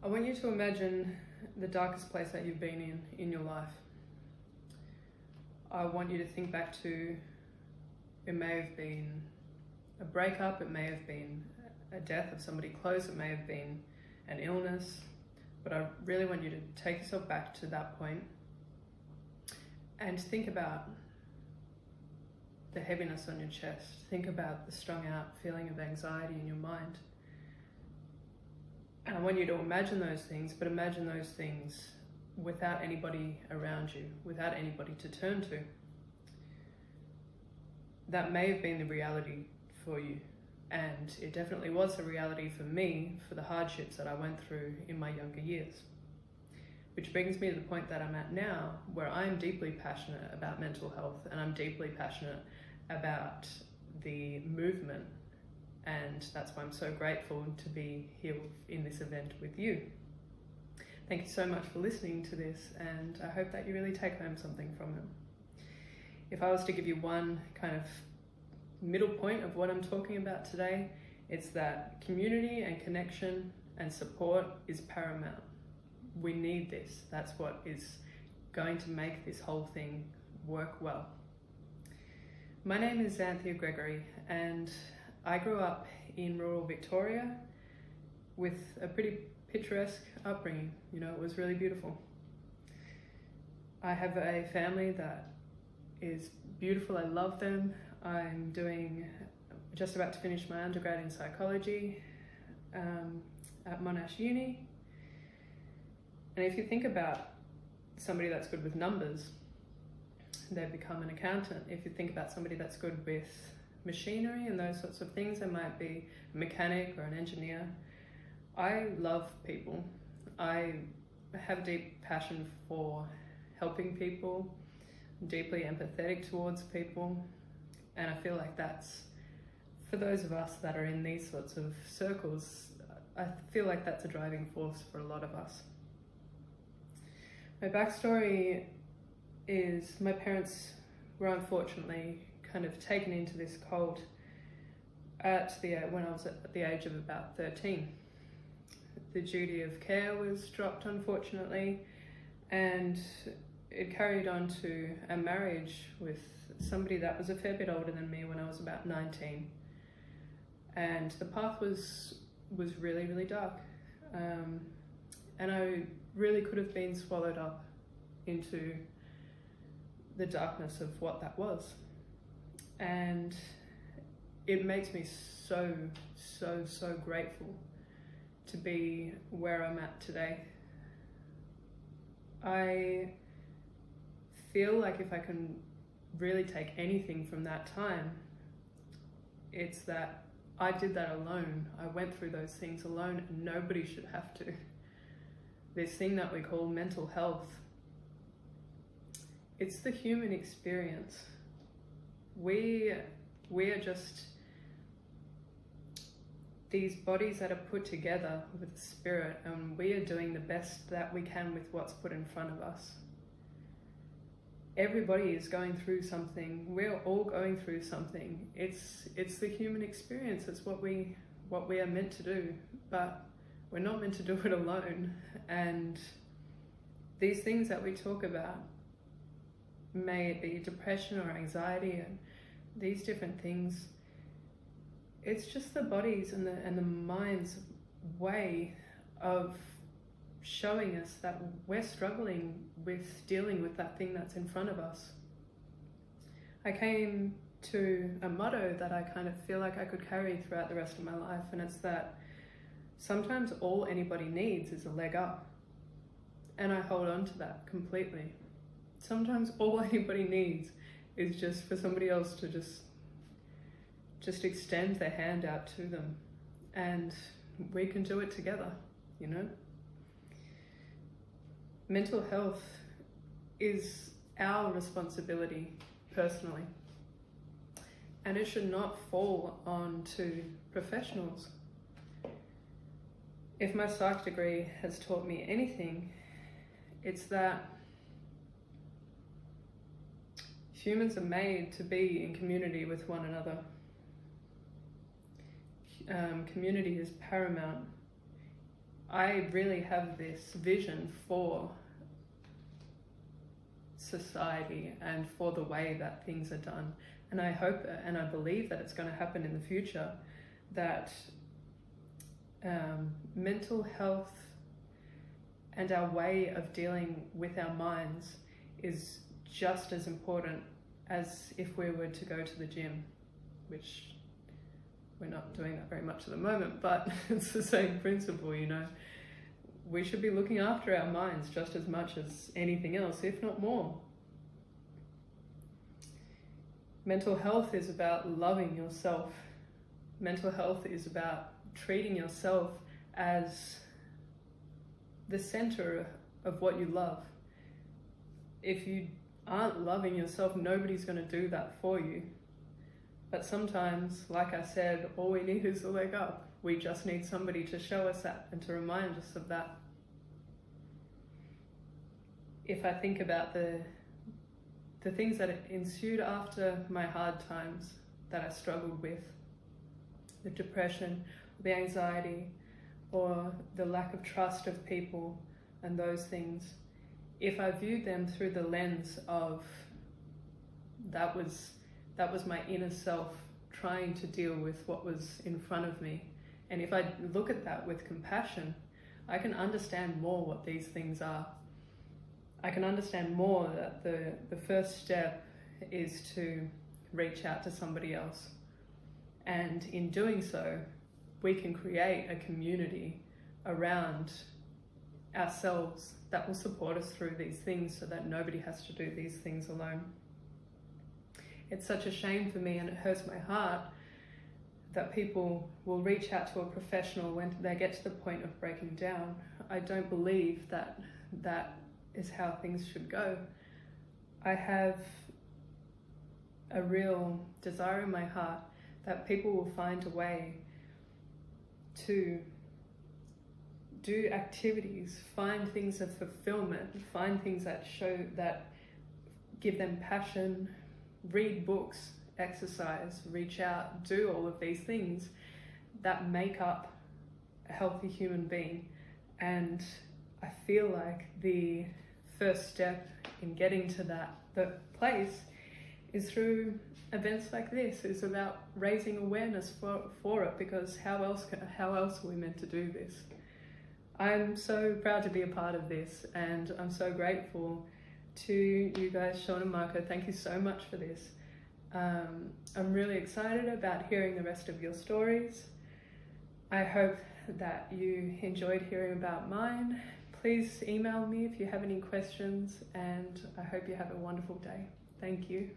I want you to imagine the darkest place that you've been in your life. I want you to think back to, it may have been a breakup, it may have been a death of somebody close, it may have been an illness, but I really want you to take yourself back to that point and think about the heaviness on your chest. Think about the strung out feeling of anxiety in your mind. And I want you to imagine those things, but imagine those things without anybody around you, without anybody to turn to. That may have been the reality for you, and it definitely was a reality for me for the hardships that I went through in my younger years. Which brings me to the point that I'm at now, where I'm deeply passionate about mental health, and I'm deeply passionate about the movement, and that's why I'm so grateful to be here in this event with you. Thank you so much for listening to this, and I hope that you really take home something from it. If I was to give you one kind of middle point of what I'm talking about today, it's that community and connection and support is paramount. We need this. That's what is going to make this whole thing work well. My name is Xanthia Gregory, and I grew up in rural Victoria with a pretty picturesque upbringing. You know, it was really beautiful. I have a family that is beautiful. I love them. I'm just about to finish my undergrad in psychology at Monash Uni. And if you think about somebody that's good with numbers, they become an accountant. If you think about somebody that's good with machinery and those sorts of things, they might be a mechanic or an engineer. I love people. I have deep passion for helping people, deeply empathetic towards people, and I feel like that's, for those of us that are in these sorts of circles, I feel like that's a driving force for a lot of us. My backstory is my parents were unfortunately kind of taken into this cult when I was at the age of about 13. The duty of care was dropped, unfortunately, and it carried on to a marriage with somebody that was a fair bit older than me when I was about 19. And the path was really, really dark. And I really could have been swallowed up into the darkness of what that was. And it makes me so, so, so grateful to be where I'm at today. I feel like if I can really take anything from that time, it's that I did that alone. I went through those things alone, and nobody should have to. This thing that we call mental health, it's the human experience. We are just these bodies that are put together with a spirit, and we are doing the best that we can with what's put in front of us. Everybody is going through something. We're all going through something. It's the human experience. It's what we are meant to do, but we're not meant to do it alone. And these things that we talk about, may it be depression or anxiety and these different things, it's just the body's and the mind's way of showing us that we're struggling with dealing with that thing that's in front of us. I came to a motto that I kind of feel like I could carry throughout the rest of my life, and it's that sometimes all anybody needs is a leg up. And I hold on to that completely. Sometimes all anybody needs is just for somebody else to just extend their hand out to them, and we can do it together, you know? Mental health is our responsibility personally, and it should not fall onto professionals. If my psych degree has taught me anything, it's that humans are made to be in community with one another. Community is paramount. I really have this vision for society and for the way that things are done. And I hope and I believe that it's going to happen in the future, that mental health and our way of dealing with our minds is just as important as if we were to go to the gym, which we're not doing that very much at the moment, but it's the same principle, you know. We should be looking after our minds just as much as anything else, if not more. Mental health is about loving yourself. Mental health is about treating yourself as the center of what you love. If you aren't loving yourself, nobody's going to do that for you. But sometimes, like I said, all we need is a leg up. We just need somebody to show us that and to remind us of that. If I think about the things that ensued after my hard times that I struggled with, the depression, the anxiety, or the lack of trust of people and those things, if I viewed them through the lens of that was my inner self trying to deal with what was in front of me, and if I look at that with compassion, I can understand more what these things are. I can understand more that the first step is to reach out to somebody else. And in doing so, we can create a community around ourselves that will support us through these things so that nobody has to do these things alone. It's such a shame for me, and it hurts my heart that people will reach out to a professional when they get to the point of breaking down. I don't believe that is how things should go. I have a real desire in my heart that people will find a way to do activities, find things of fulfillment, find things that give them passion, read books, exercise, reach out, do all of these things that make up a healthy human being. And I feel like the first step in getting to the place is through events like this. It's about raising awareness for it, because how else are we meant to do this? I'm so proud to be a part of this, and I'm so grateful to you guys, Sean and Marco. Thank you so much for this. I'm really excited about hearing the rest of your stories. I hope that you enjoyed hearing about mine. Please email me if you have any questions, and I hope you have a wonderful day. Thank you.